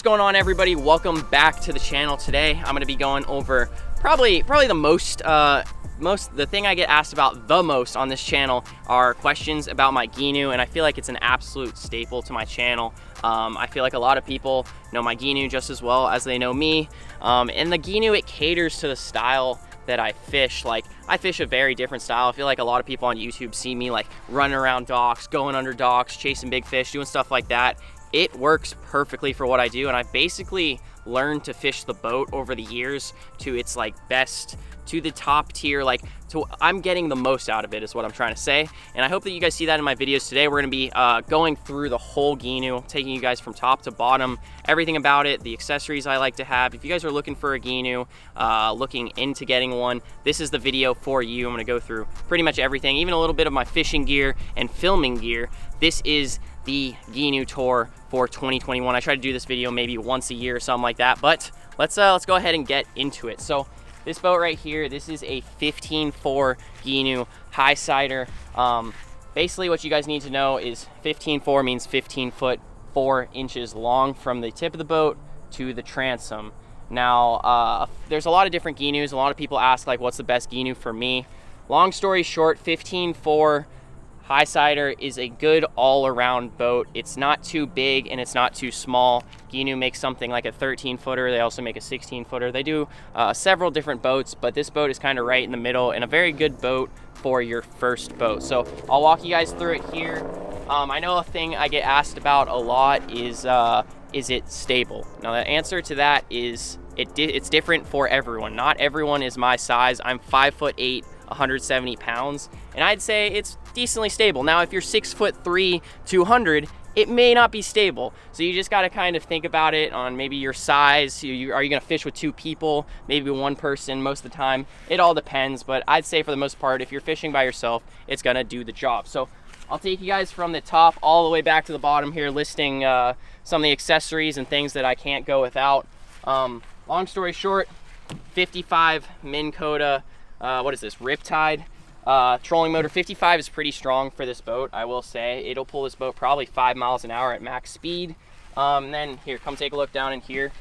going on, everybody? Welcome back to the channel. Today I'm going to be going over probably the thing I get asked about the most on this channel are questions about my Gheenoe, and I feel like it's an absolute staple to my channel. I feel like a lot of people know my Gheenoe just as well as they know me, and the Gheenoe, it caters to the style that I fish. Like, I fish a very different style. I feel like a lot of people on YouTube see me like running around docks, going under docks, chasing big fish, doing stuff like that. It works perfectly for what I do, and I've basically learned to fish the boat over the years to its like best, to the top tier, like I'm getting the most out of it is what I'm trying to say. And I hope that you guys see that in my videos today. We're gonna be going through the whole Gheenoe, taking you guys from top to bottom, everything about it, the accessories I like to have. If you guys are looking for a Gheenoe, looking into getting one, this is the video for you. I'm gonna go through pretty much everything, even a little bit of my fishing gear and filming gear. This is the Gheenoe tour for 2021. I try to do this video maybe once a year or something like that, but let's go ahead and get into it. So this boat right here, this is a 15.4 Gheenoe Highsider. Basically what you guys need to know is 15.4 means 15 foot 4 inches long from the tip of the boat to the transom. Now, there's a lot of different Gheenoes. A lot of people ask like, what's the best Gheenoe for me? Long story short, 15.4 Highsider is a good all-around boat. It's not too big and it's not too small. Gheenoe makes something like a 13-footer. They also make a 16-footer. They do several different boats, but this boat is kind of right in the middle and a very good boat for your first boat. So I'll walk you guys through it here. I know a thing I get asked about a lot is it stable? Now the answer to that is it's different for everyone. Not everyone is my size. I'm 5'8", 170 pounds, and I'd say it's decently stable. Now, if you're 6'3", 200, it may not be stable. So you just got to kind of think about it on maybe your size. Are you going to fish with 2 people, maybe one person most of the time? It all depends, but I'd say for the most part, if you're fishing by yourself, it's going to do the job. So I'll take you guys from the top all the way back to the bottom here, listing some of the accessories and things that I can't go without. Long story short, 55 Minn Kota, what is this, Riptide trolling motor. 55 is pretty strong for this boat, I will say. It'll pull this boat probably 5 miles an hour at max speed. Then here, come take a look down in here.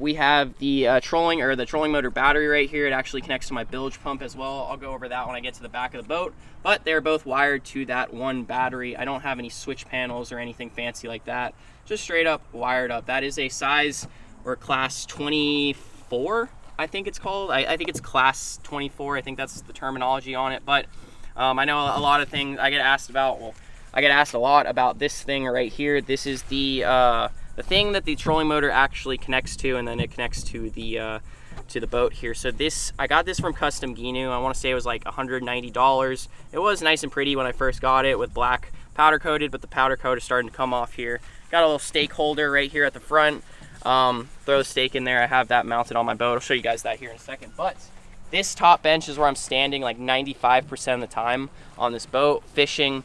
We have the trolling motor battery right here. It actually connects to my bilge pump as well. I'll go over that when I get to the back of the boat, but they're both wired to that one battery. I don't have any switch panels or anything fancy like that, just straight up wired up. That is a size or class 24, I think it's called. I think it's class 24. I think that's the terminology on it. But I know a lot of things I get asked about. Well, I get asked a lot about this thing right here. This is the thing that the trolling motor actually connects to, and then it connects to the boat here. So this, I got this from Custom Gheenoe. I want to say it was like $190. It was nice and pretty when I first got it with black powder coated, but the powder coat is starting to come off here. Got a little stake holder right here at the front. Throw the stake in there. I have that mounted on my boat. I'll show you guys that here in a second. But this top bench is where I'm standing like 95% of the time on this boat fishing.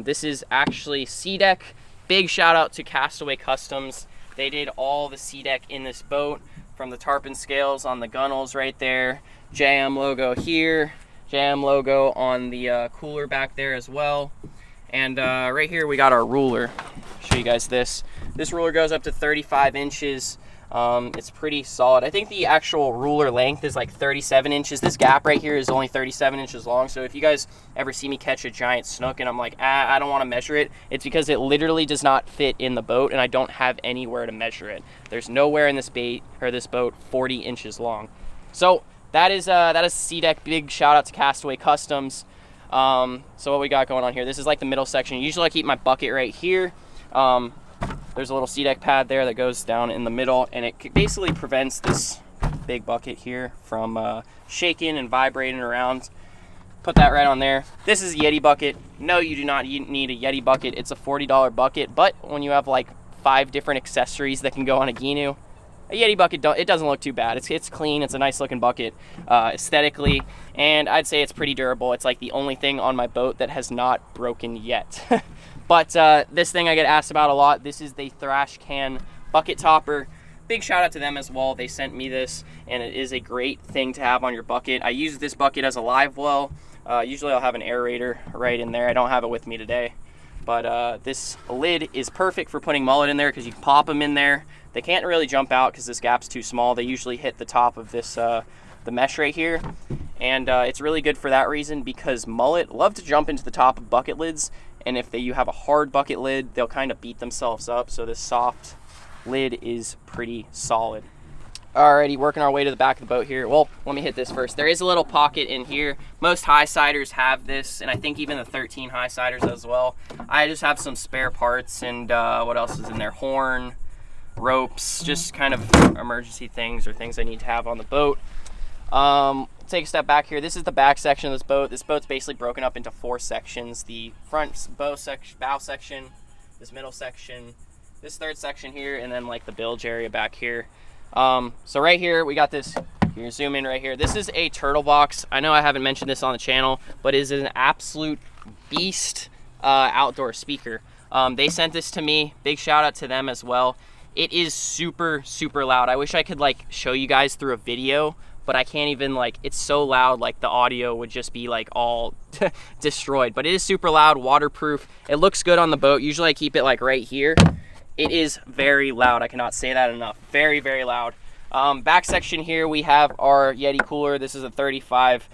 This is actually SeaDek. Big shout out to Castaway Customs. They did all the SeaDek in this boat, from the tarpon scales on the gunnels right there, JM logo here, JM logo on the cooler back there as well. And right here we got our ruler. Show you guys this. This ruler goes up to 35 inches. It's pretty solid. I think the actual ruler length is like 37 inches. This gap right here is only 37 inches long. So if you guys ever see me catch a giant snook and I'm like, I don't want to measure it, it's because it literally does not fit in the boat and I don't have anywhere to measure it. There's nowhere in this boat 40 inches long. So that is SeaDek. Big shout out to Castaway Customs. So what we got going on here, this is like the middle section. Usually I keep my bucket right here. There's a little SeaDek pad there that goes down in the middle, and it basically prevents this big bucket here from shaking and vibrating around. Put that right on there. This is a Yeti bucket. No, you do not need a Yeti bucket. It's a $40 bucket, but when you have like 5 different accessories that can go on a Gheenoe, a Yeti bucket, it doesn't look too bad. It's clean. It's a nice looking bucket aesthetically, and I'd say it's pretty durable. It's like the only thing on my boat that has not broken yet. But this thing I get asked about a lot. This is the Thrash Can bucket topper. Big shout out to them as well. They sent me this, and it is a great thing to have on your bucket. I use this bucket as a live well. Usually I'll have an aerator right in there. I don't have it with me today. But this lid is perfect for putting mullet in there because you can pop them in there. They can't really jump out because this gap's too small. They usually hit the top of this the mesh right here, and it's really good for that reason, because mullet love to jump into the top of bucket lids, and if you have a hard bucket lid, they'll kind of beat themselves up. So this soft lid is pretty solid. Alrighty, working our way to the back of the boat here. Well, let me hit this first. There is a little pocket in here. Most Highsiders have this, and I think even the 13 Highsiders as well. I just have some spare parts, and what else is in there? Horn, ropes, just kind of emergency things or things I need to have on the boat. Take a step back here. This is the back section of this boat. This boat's basically broken up into 4 sections. The front bow section, this middle section, this third section here, and then like the bilge area back here. So right here, we got this, you can zoom in right here. This is a turtle box. I know I haven't mentioned this on the channel, but it is an absolute beast outdoor speaker. They sent this to me. Big shout out to them as well. It is super, super loud. I wish I could like show you guys through a video, but I can't even, like, it's so loud, like the audio would just be like all destroyed. But it is super loud, waterproof. It looks good on the boat. Usually I keep it like right here. It is very loud. I cannot say that enough. Very, very loud. Back section here, we have our Yeti cooler. This is a 35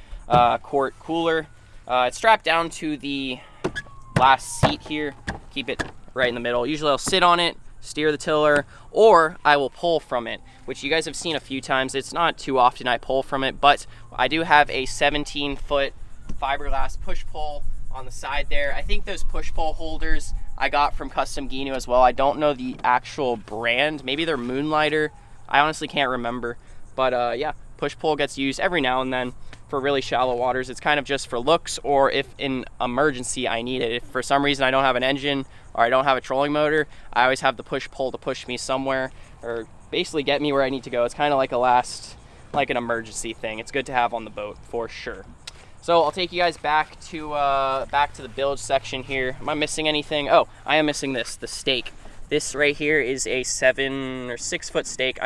quart cooler. It's strapped down to the last seat here. Keep it right in the middle. Usually I'll sit on it, steer the tiller, or I will pull from it, which you guys have seen a few times. It's not too often I pull from it, but I do have a 17-foot fiberglass push-pull on the side there. I think those push-pull holders I got from Custom Gheenoe as well. I don't know the actual brand. Maybe they're Moonlighter. I honestly can't remember. But yeah, push-pull gets used every now and then for really shallow waters. It's kind of just for looks, or if in emergency I need it. If for some reason I don't have an engine or I don't have a trolling motor, I always have the push-pull to push me somewhere or basically get me where I need to go. It's kind of like an emergency thing. It's good to have on the boat for sure. So I'll take you guys back to the bilge section here. Am I missing anything? Oh, I am missing this, the stake. This right here is a 7 or 6 foot stake.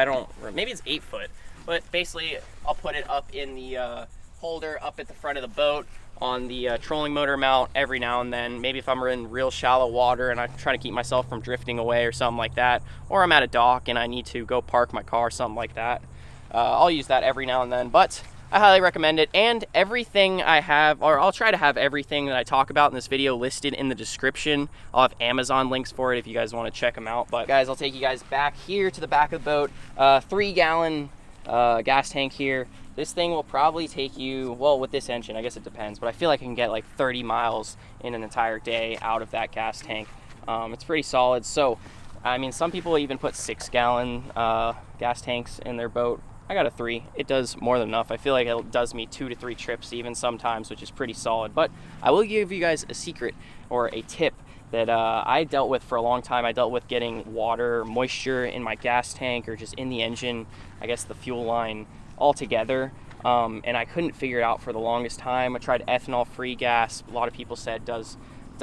Maybe it's 8 foot, but basically I'll put it up in the holder up at the front of the boat on the trolling motor mount every now and then. Maybe if I'm in real shallow water and I'm trying to keep myself from drifting away or something like that, or I'm at a dock and I need to go park my car, something like that. I'll use that every now and then, but I highly recommend it. And everything I have, or I'll try to have everything that I talk about in this video listed in the description. I'll have Amazon links for it if you guys want to check them out. But guys, I'll take you guys back here to the back of the boat. 3-gallon gas tank here. This thing will probably take you, well, with this engine, I guess it depends, but I feel like I can get like 30 miles in an entire day out of that gas tank. It's pretty solid. So, I mean, some people even put 6-gallon gas tanks in their boat. I got a 3. It does more than enough. I feel like it does me 2 to 3 trips even sometimes, which is pretty solid. But I will give you guys a secret or a tip that I dealt with for a long time. I dealt with getting water, moisture in my gas tank or just in the engine, I guess the fuel line altogether. And I couldn't figure it out for the longest time. I tried ethanol-free gas. A lot of people said does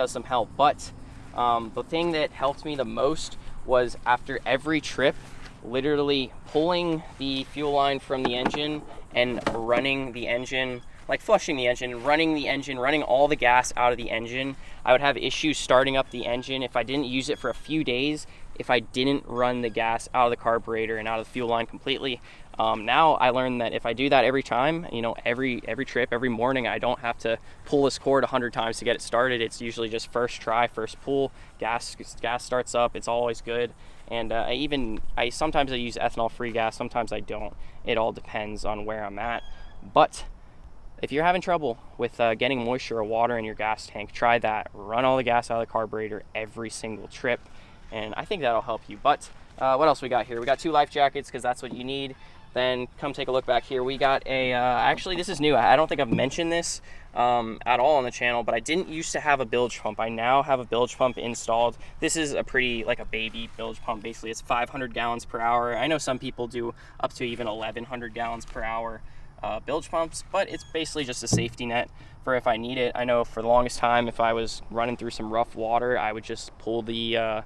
some help. But the thing that helped me the most was after every trip, literally pulling the fuel line from the engine and running the engine, like flushing the engine, running all the gas out of the engine. I would have issues starting up the engine if I didn't use it for a few days, if I didn't run the gas out of the carburetor and out of the fuel line completely. Now I learned that if I do that every time, you know, every trip, every morning, I don't have to pull this cord 100 times to get it started. It's usually just first try, first pull, gas starts up. It's always good. And sometimes I use ethanol-free gas, sometimes I don't. It all depends on where I'm at. But if you're having trouble with getting moisture or water in your gas tank, try that. Run all the gas out of the carburetor every single trip, and I think that'll help you. But what else we got here? We got 2 life jackets because that's what you need. Then come take a look back here. We got a, actually this is new. I don't think I've mentioned this at all on the channel, but I didn't used to have a bilge pump. I now have a bilge pump installed. This is a pretty, like a baby bilge pump. Basically, it's 500 gallons per hour. I know some people do up to even 1,100 gallons per hour bilge pumps, but it's basically just a safety net for if I need it. I know for the longest time, if I was running through some rough water, I would just pull the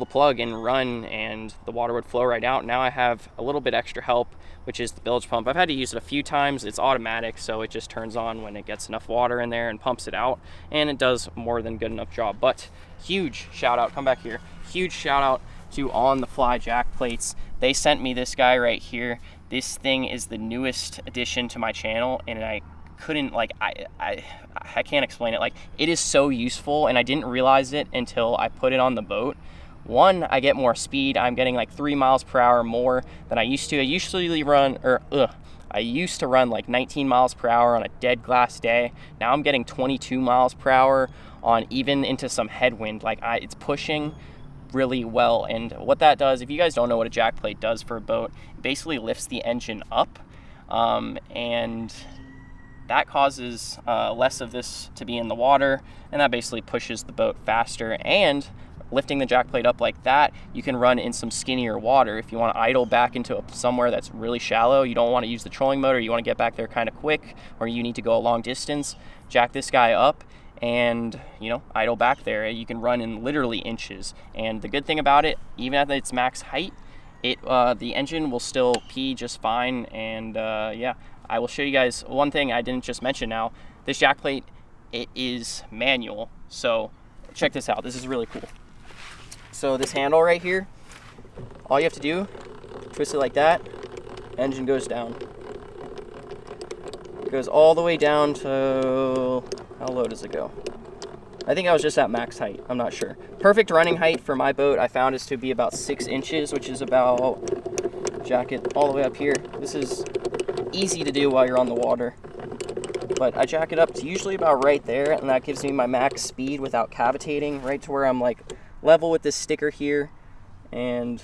plug and run, and the water would flow right out. Now I have a little bit extra help, which is the bilge pump. I've had to use it a few times. It's automatic, so it just turns on when it gets enough water in there and pumps it out, and it does more than good enough job. But huge shout out, come back here, huge shout out to on the fly jack plates. They sent me this guy right here. This thing is the newest addition to my channel, and I couldn't, like, I can't explain it. Like, it is so useful, and I didn't realize it until I put it on the boat. One, I get more speed. I'm getting like 3 miles per hour more than I used to. I used to run like 19 miles per hour on a dead glass day. Now I'm getting 22 miles per hour on even into some headwind. Like, it's pushing really well. And what that does, if you guys don't know what a jack plate does for a boat, it basically lifts the engine up, and that causes less of this to be in the water, and that basically pushes the boat faster. And lifting the jack plate up like that, you can run in some skinnier water. If you want to idle back into somewhere that's really shallow, you don't want to use the trolling motor, you want to get back there kind of quick, or you need to go a long distance, jack this guy up and, you know, idle back there. You can run in literally inches. And the good thing about it, even at its max height, the engine will still pee just fine. And yeah, I will show you guys one thing I didn't just mention now. This jack plate, it is manual. So check this out. This is really cool. So this handle right here, all you have to do, twist it like that, engine goes down. It goes all the way down to, how low does it go? I think I was just at max height, I'm not sure. Perfect running height for my boat I found is to be about 6 inches, which is about, jack it all the way up here. This is easy to do while you're on the water. But I jack it up to usually about right there, and that gives me my max speed without cavitating, right to where I'm like level with this sticker here, and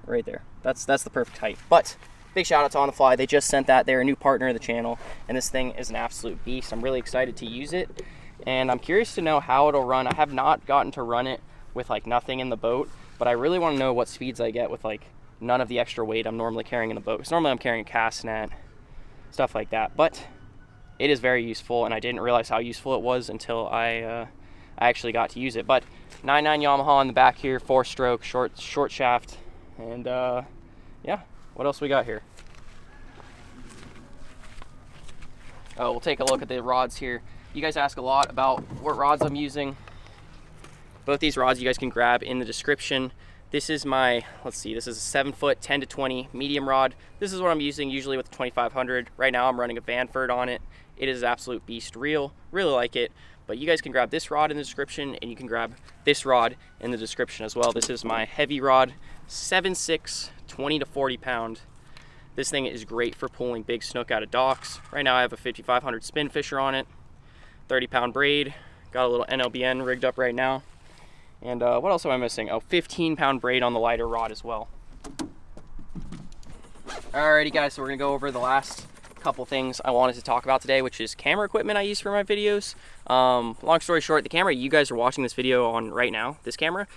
right there. That's the perfect height. But big shout out to On the Fly. They just sent that. They're a new partner of the channel, and this thing is an absolute beast. I'm really excited to use it, and I'm curious to know how it'll run. I have not gotten to run it with like nothing in the boat, but I really want to know what speeds I get with like none of the extra weight I'm normally carrying in the boat. Because normally I'm carrying a cast net, stuff like that. But it is very useful, and I didn't realize how useful it was until I actually got to use it. But 9.9 Yamaha in the back here, 4-stroke, short shaft, and yeah, what else we got here? Oh, we'll take a look at the rods here. You guys ask a lot about what rods I'm using. Both these rods you guys can grab in the description. This is my, let's see, this is a 7-foot 10 to 20 medium rod. This is what I'm using usually with the 2500. Right now I'm running a Vanford on it. It is an absolute beast reel, really like it. But you guys can grab this rod in the description, and you can grab this rod in the description as well. This is my heavy rod, 7.6, 20 to 40 pound. This thing is great for pulling big snook out of docks. Right now I have a 5500 spin fisher on it, 30 pound braid, got a little NLBN rigged up right now. And what else am I missing? Oh, 15 pound braid on the lighter rod as well. Alrighty guys, so we're gonna go over the last couple things I wanted to talk about today, which is camera equipment I use for my videos. Long story short, the camera you guys are watching this video on right now, this camera,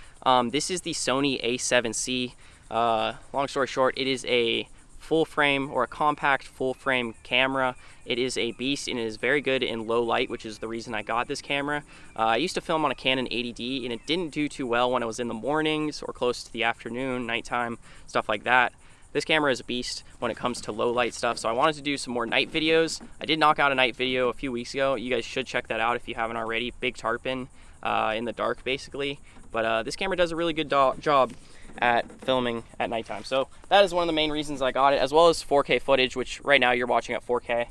this is the Sony A7C. Long story short, it is a full frame, or a compact full frame camera. It is a beast, and it is very good in low light, which is the reason I got this camera. I used to film on a Canon 80D, and it didn't do too well when it was in the mornings or close to the afternoon, nighttime, stuff like that. This camera is a beast when it comes to low light stuff, so I wanted to do some more night videos. I did knock out a night video a few weeks ago. You guys should check that out if you haven't already. Big tarpon in the dark, basically. But this camera does a really good job at filming at nighttime. So that is one of the main reasons I got it, as well as 4K footage, which right now you're watching at 4K.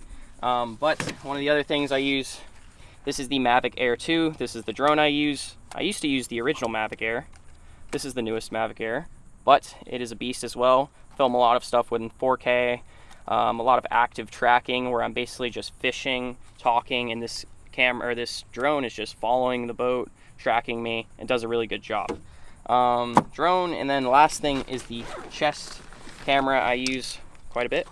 But one of the other things I use, this is the Mavic Air 2. This is the drone I use. I used to use the original Mavic Air. This is the newest Mavic Air, but it is a beast as well. Film a lot of stuff within 4K, a lot of active tracking where I'm basically just fishing, talking, and this camera or this drone is just following the boat, tracking me, and does a really good job. Drone, and then the last thing is the chest camera I use quite a bit.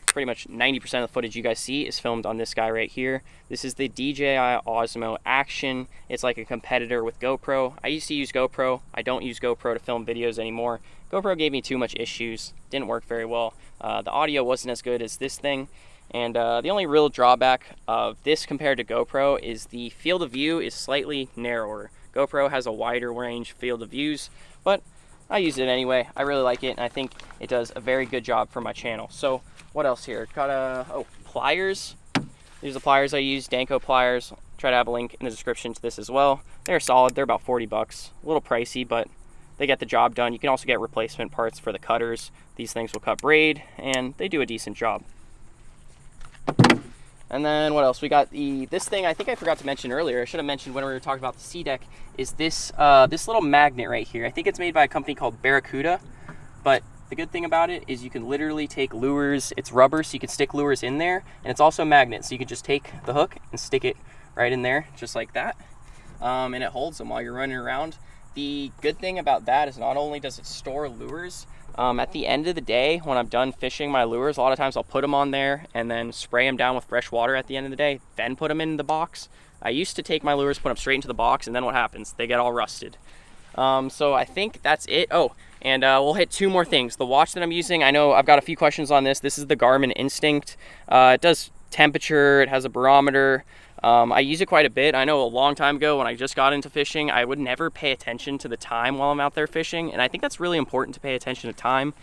Pretty much 90% of the footage you guys see is filmed on this guy right here. This is the DJI Osmo Action. It's like a competitor with GoPro. I used to use GoPro. I don't use GoPro to film videos anymore. GoPro gave me too much issues. Didn't work very well. The audio wasn't as good as this thing. And the only real drawback of this compared to GoPro is the field of view is slightly narrower. GoPro has a wider range field of views, but I use it anyway. I really like it, and I think it does a very good job for my channel. So what else here? Got pliers. These are the pliers I use, Danco pliers. Try to have a link in the description to this as well. They're solid. They're about 40 bucks. A little pricey, but they get the job done. You can also get replacement parts for the cutters. These things will cut braid, and they do a decent job. And then what else? We got this thing I think I forgot to mention earlier. I should have mentioned when we were talking about the sea deck, is this this little magnet right here. I think it's made by a company called Barracuda, but the good thing about it is you can literally take lures. It's rubber, so you can stick lures in there, and it's also a magnet, so you can just take the hook and stick it right in there, just like that, and it holds them while you're running around. The good thing about that is not only does it store lures, at the end of the day, when I'm done fishing my lures, a lot of times I'll put them on there and then spray them down with fresh water at the end of the day, then put them in the box. I used to take my lures, put them straight into the box, and then what happens? They get all rusted. So I think that's it. Oh, and we'll hit 2 more things. The watch that I'm using, I know I've got a few questions on this. This is the Garmin Instinct. It does temperature, it has a barometer. I use it quite a bit. I know a long time ago when I just got into fishing, I would never pay attention to the time while I'm out there fishing. And I think that's really important to pay attention to time,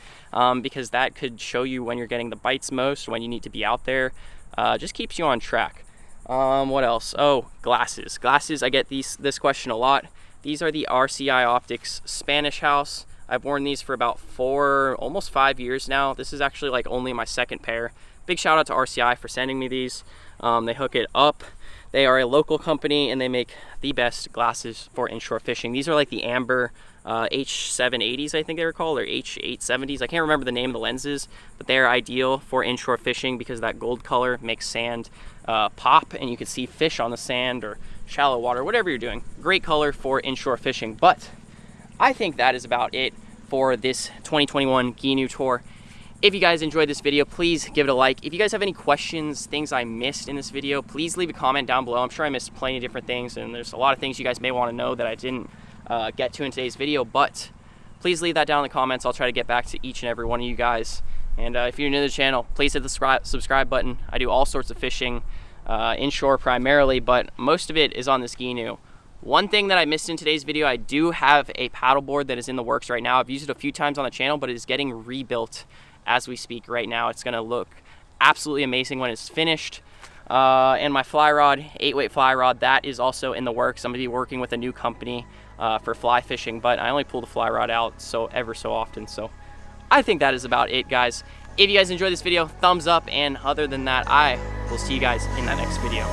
because that could show you when you're getting the bites most, when you need to be out there. Just keeps you on track. What else? Oh, glasses. Glasses, I get this question a lot. These are the RCI Optics Spanish House. I've worn these for about 4, almost 5 years now. This is actually like only my 2nd pair. Big shout out to RCI for sending me these. They hook it up. They are a local company and they make the best glasses for inshore fishing. These are like the Amber H780s, I think they were called, or H870s. I can't remember the name of the lenses, but they're ideal for inshore fishing because that gold color makes sand pop, and you can see fish on the sand or shallow water, whatever you're doing. Great color for inshore fishing. But I think that is about it for this 2021 Gheenoe tour. If you guys enjoyed this video, please give it a like. If you guys have any questions, things I missed in this video, please leave a comment down below. I'm sure I missed plenty of different things, and there's a lot of things you guys may want to know that I didn't get to in today's video, but please leave that down in the comments. I'll try to get back to each and every one of you guys. And if you're new to the channel, please hit the subscribe button. I do all sorts of fishing, inshore primarily, but most of it is on this Gheenoe. One thing that I missed in today's video, I do have a paddleboard that is in the works right now. I've used it a few times on the channel, but it is getting rebuilt as we speak right now. It's gonna look absolutely amazing when it's finished. And my fly rod, 8-weight fly rod, that is also in the works. I'm gonna be working with a new company for fly fishing, but I only pull the fly rod out ever so often. So I think that is about it, guys. If you guys enjoyed this video, thumbs up, and other than that, I will see you guys in that next video.